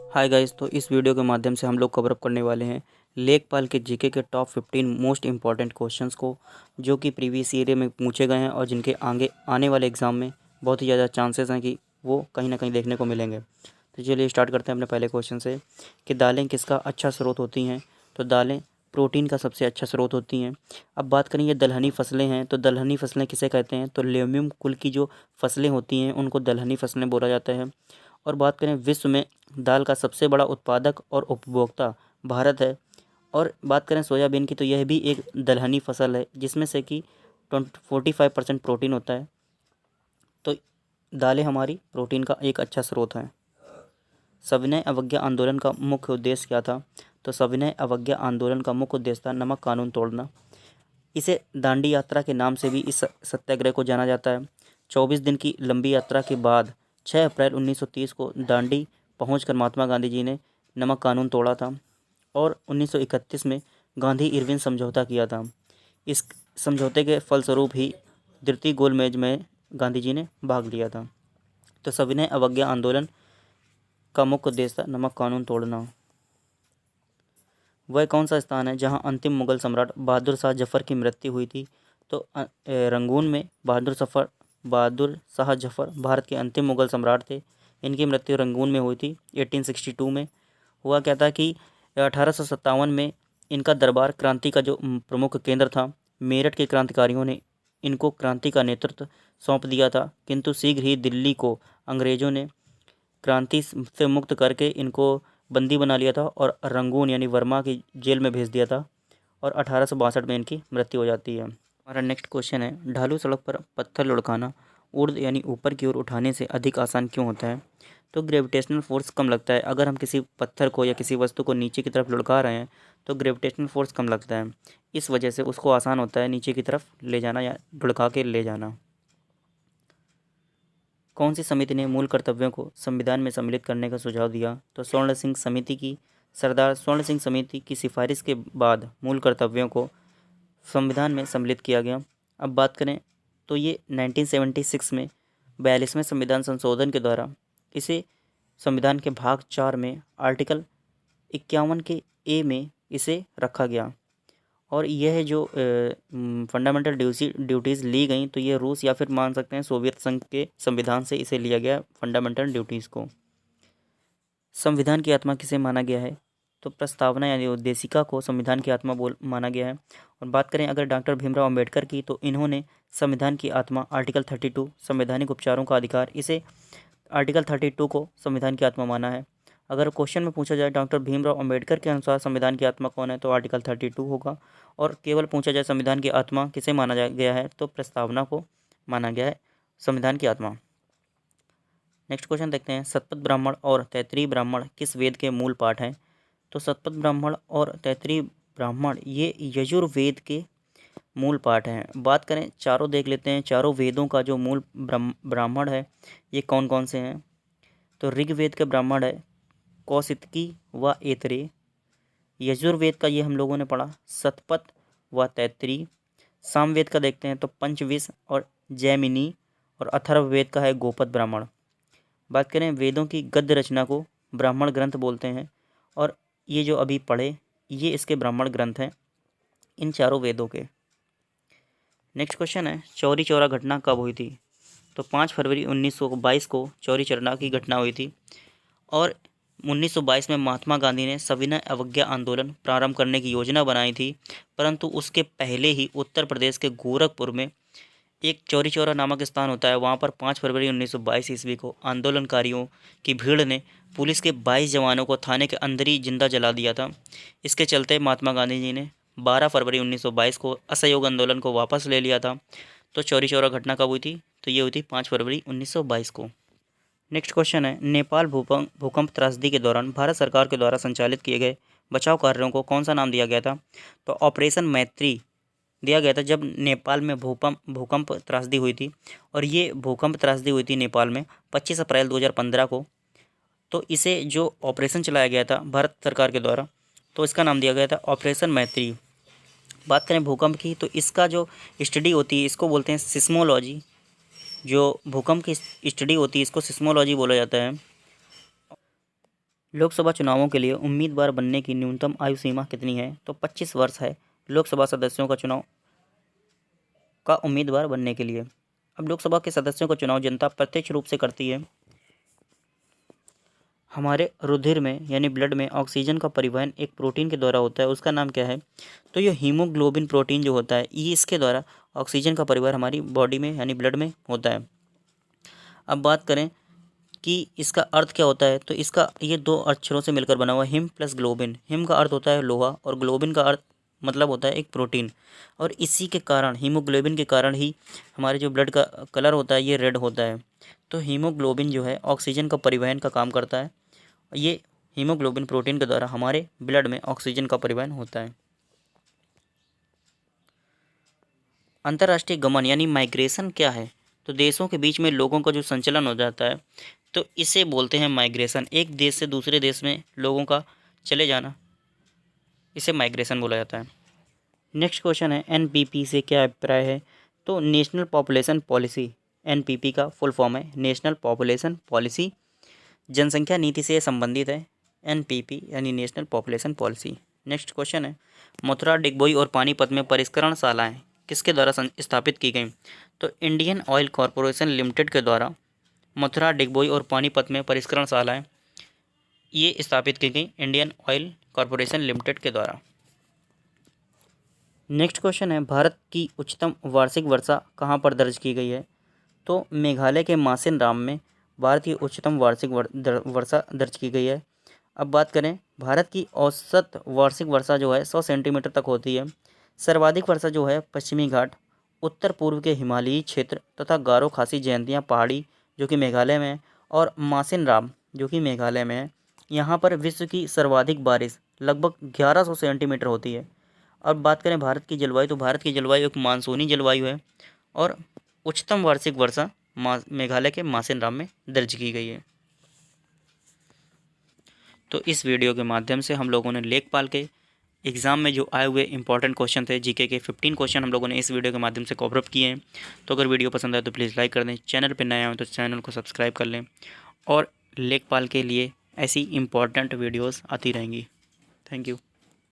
Hi guys, तो इस video के माध्यम से हम लोग कवर अप करने वाले हैं लेखपाल के जीके के टॉप 15 मोस्ट इम्पॉर्टेंट क्वेश्चंस को, जो कि प्रीवियस ईयर में पूछे गए हैं और जिनके आगे आने वाले एग्ज़ाम में बहुत ही ज़्यादा चांसेस हैं कि वो कहीं ना कहीं देखने को मिलेंगे। तो चलिए स्टार्ट करते हैं अपने पहले क्वेश्चन से कि दालें किसका अच्छा स्रोत होती हैं। तो दालें प्रोटीन का सबसे अच्छा स्रोत होती हैं। अब बात करें ये दलहनी फसलें हैं, तो दलहनी फसलें किसे कहते हैं? तो लेम्यूम कुल की जो फसलें होती हैं उनको दलहनी फसलें बोला जाता है। और बात करें विश्व में दाल का सबसे बड़ा उत्पादक और उपभोक्ता भारत है। और बात करें सोयाबीन की, तो यह भी एक दलहनी फसल है जिसमें से कि 45% प्रोटीन होता है। तो दालें हमारी प्रोटीन का एक अच्छा स्रोत हैं। सविनय अवज्ञा आंदोलन का मुख्य उद्देश्य क्या था? तो सविनय अवज्ञा आंदोलन का मुख्य उद्देश्य था नमक कानून तोड़ना। इसे दांडी यात्रा के नाम से भी इस सत्याग्रह को जाना जाता है। 24 दिन की लंबी यात्रा के बाद 6 अप्रैल 1930 को दांडी पहुंचकर महात्मा गांधी जी ने नमक कानून तोड़ा था और 1931 में गांधी इरविन समझौता किया था। इस समझौते के फलस्वरूप ही द्वितीय गोलमेज में गांधी जी ने भाग लिया था। तो सविनय अवज्ञा आंदोलन का मुख्य उद्देश्य था नमक कानून तोड़ना। वह कौन सा स्थान है जहां अंतिम मुगल सम्राट बहादुर शाह जफर की मृत्यु हुई थी? तो रंगून में बहादुर शाह जफर भारत के अंतिम मुगल सम्राट थे। इनकी मृत्यु रंगून में हुई थी 1862 में। हुआ क्या था कि 1857 में इनका दरबार क्रांति का जो प्रमुख केंद्र था, मेरठ के क्रांतिकारियों ने इनको क्रांति का नेतृत्व सौंप दिया था, किंतु शीघ्र ही दिल्ली को अंग्रेजों ने क्रांति से मुक्त करके इनको बंदी बना लिया था और रंगून यानी वर्मा की जेल में भेज दिया था और 1862 में इनकी मृत्यु हो जाती है। हमारा नेक्स्ट क्वेश्चन है, ढालू सड़क पर पत्थर लुढ़काना ऊर्ध्व यानी ऊपर की ओर उठाने से अधिक आसान क्यों होता है? तो ग्रेविटेशनल फोर्स कम लगता है। अगर हम किसी पत्थर को या किसी वस्तु को नीचे की तरफ लुढ़का रहे हैं तो ग्रेविटेशनल फोर्स कम लगता है, इस वजह से उसको आसान होता है नीचे की तरफ ले जाना या लुढ़का के ले जाना। कौन सी समिति ने मूल कर्तव्यों को संविधान में सम्मिलित करने का सुझाव दिया? तो स्वर्ण सिंह समिति की। सरदार स्वर्ण सिंह समिति की सिफारिश के बाद मूल कर्तव्यों को संविधान में सम्मिलित किया गया। अब बात करें तो ये 1976 में 42वें संविधान संशोधन के द्वारा इसे संविधान के भाग 4 में आर्टिकल 51 के ए में इसे रखा गया। और यह जो फंडामेंटल ड्यूटीज़ ली गई, तो ये रूस या फिर मान सकते हैं सोवियत संघ के संविधान से इसे लिया गया फंडामेंटल ड्यूटीज़ को। संविधान की आत्मा किसे माना गया है? तो प्रस्तावना यानी उद्देशिका को संविधान की आत्मा माना गया है। और बात करें अगर डॉक्टर भीमराव अंबेडकर की, तो इन्होंने संविधान की आत्मा आर्टिकल 32 संवैधानिक उपचारों का अधिकार, इसे आर्टिकल 32 को संविधान की आत्मा माना है। अगर क्वेश्चन में पूछा जाए डॉक्टर भीमराव अंबेडकर के अनुसार संविधान की आत्मा कौन है, तो आर्टिकल 32 होगा। और केवल पूछा जाए संविधान की आत्मा किसे माना गया है, तो प्रस्तावना को माना गया है संविधान की आत्मा। नेक्स्ट क्वेश्चन देखते हैं, शतपथ ब्राह्मण और तैत्तिरीय ब्राह्मण किस वेद के मूल पाठ हैं? तो शतपथ ब्राह्मण और तैत्तिरीय ब्राह्मण ये यजुर्वेद के मूल पाठ हैं। बात करें चारों देख लेते हैं, चारों वेदों का जो मूल ब्राह्मण है ये कौन कौन से हैं? तो ऋग्वेद के ब्राह्मण है कौशितकी व ऐतरेय। यजुर्वेद का ये हम लोगों ने पढ़ा शतपथ व तैत्तिरीय। सामवेद का देखते हैं तो पंचविश और जैमिनी। और अथर्ववेद का है गोपद ब्राह्मण। बात करें वेदों की गद्य रचना को ब्राह्मण ग्रंथ बोलते हैं, और ये जो अभी पढ़े ये इसके ब्राह्मण ग्रंथ हैं इन चारों वेदों के। नेक्स्ट क्वेश्चन है, चौरी चौरा घटना कब हुई थी? तो 5 फरवरी 1922 को चौरी चौरा की घटना हुई थी। और 1922 में महात्मा गांधी ने सविनय अवज्ञा आंदोलन प्रारंभ करने की योजना बनाई थी, परंतु उसके पहले ही उत्तर प्रदेश के गोरखपुर में एक चौरी चौरा नामक स्थान होता है, वहाँ पर 5 फरवरी 1922 ईस्वी को आंदोलनकारियों की भीड़ ने पुलिस के 22 जवानों को थाने के अंदर ही जिंदा जला दिया था। इसके चलते महात्मा गांधी जी ने 12 फरवरी 1922 को असहयोग आंदोलन को वापस ले लिया था। तो चौरी चौरा घटना कब हुई थी? तो ये हुई थी 5 फरवरी 1922 को। नेक्स्ट क्वेश्चन है, नेपाल भूकंप त्रासदी के दौरान भारत सरकार के द्वारा संचालित किए गए बचाव कार्यों को कौन सा नाम दिया गया था? तो ऑपरेशन मैत्री दिया गया था जब नेपाल में भूकंप त्रासदी हुई थी। और ये भूकंप त्रासदी हुई थी नेपाल में 25 अप्रैल 2015 को। तो इसे जो ऑपरेशन चलाया गया था भारत सरकार के द्वारा, तो इसका नाम दिया गया था ऑपरेशन मैत्री। बात करें भूकंप की, तो इसका जो स्टडी होती है इसको बोलते हैं सिस्मोलॉजी। जो भूकंप की स्टडी होती है इसको सिस्मोलॉजी बोला जाता है। लोकसभा चुनावों के लिए उम्मीदवार बनने की न्यूनतम आयु सीमा कितनी है? तो 25 वर्ष है लोकसभा सदस्यों का चुनाव का उम्मीदवार बनने के लिए। अब लोकसभा के सदस्यों का चुनाव जनता प्रत्यक्ष रूप से करती है। हमारे रुधिर में यानी ब्लड में ऑक्सीजन का परिवहन एक प्रोटीन के द्वारा होता है, उसका नाम क्या है? तो ये हीमोग्लोबिन प्रोटीन जो होता है, ये इसके द्वारा ऑक्सीजन का परिवहन हमारी बॉडी में यानी ब्लड में होता है। अब बात करें कि इसका अर्थ क्या होता है, तो इसका ये दो अक्षरों से मिलकर बना हुआ हिम प्लस ग्लोबिन। हिम का अर्थ होता है लोहा और ग्लोबिन का अर्थ मतलब होता है एक प्रोटीन, और इसी के कारण हीमोग्लोबिन के कारण ही हमारे जो ब्लड का कलर होता है ये रेड होता है। तो हीमोग्लोबिन जो है ऑक्सीजन का परिवहन का काम करता है। ये हीमोग्लोबिन प्रोटीन के द्वारा हमारे ब्लड में ऑक्सीजन का परिवहन होता है। अंतर्राष्ट्रीय गमन यानी माइग्रेशन क्या है? तो देशों के बीच में लोगों का जो संचलन हो जाता है, तो इसे बोलते हैं माइग्रेशन। एक देश से दूसरे देश में लोगों का चले जाना, इसे माइग्रेशन बोला जाता है। नेक्स्ट क्वेश्चन है एनपीपी से क्या अभिप्राय है? तो नेशनल पॉपुलेशन पॉलिसी, एनपीपी का फुल फॉर्म है नेशनल पॉपुलेशन पॉलिसी। जनसंख्या नीति से संबंधित है एनपीपी यानी national population policy. Next question है मथुरा, डिगबोई और पानीपत में परिष्करणशालाएँ किसके द्वारा स्थापित की गई? तो इंडियन ऑयल कॉरपोरेशन लिमिटेड के द्वारा मथुरा, डिगबोई और पानीपत में परिष्करणशालाएँ ये स्थापित की गई इंडियन ऑयल कॉरपोरेशन लिमिटेड के द्वारा। नेक्स्ट क्वेश्चन है भारत की उच्चतम वार्षिक वर्षा कहाँ पर दर्ज की गई है? तो मेघालय के मासिन राम में भारत की उच्चतम वार्षिक वर्षा दर्ज की गई है। अब बात करें भारत की औसत वार्षिक वर्षा जो है 100 सेंटीमीटर तक होती है। सर्वाधिक वर्षा जो है पश्चिमी घाट, उत्तर पूर्व के हिमालयी क्षेत्र तथा गारो खासी जयंतियाँ पहाड़ी जो कि मेघालय में है, और मासिन राम जो कि मेघालय में है। यहाँ पर विश्व की सर्वाधिक बारिश लगभग 1100 सेंटीमीटर होती है। अब बात करें भारत की जलवायु, तो भारत की जलवायु एक मानसूनी जलवायु है और उच्चतम वार्षिक वर्षा मेघालय के मासिन राम में दर्ज की गई है। तो इस वीडियो के माध्यम से हम लोगों ने लेखपाल के एग्ज़ाम में जो आए हुए इंपॉर्टेंट क्वेश्चन थे, जीके के 15 क्वेश्चन हम लोगों ने इस वीडियो के माध्यम से कवर अप किए हैं। तो अगर वीडियो पसंद आए तो प्लीज़ लाइक कर दें, चैनल पर नए आए तो चैनल को सब्सक्राइब कर लें, और लेखपाल के लिए ऐसी इंपॉर्टेंट वीडियोस आती रहेंगी। Thank you.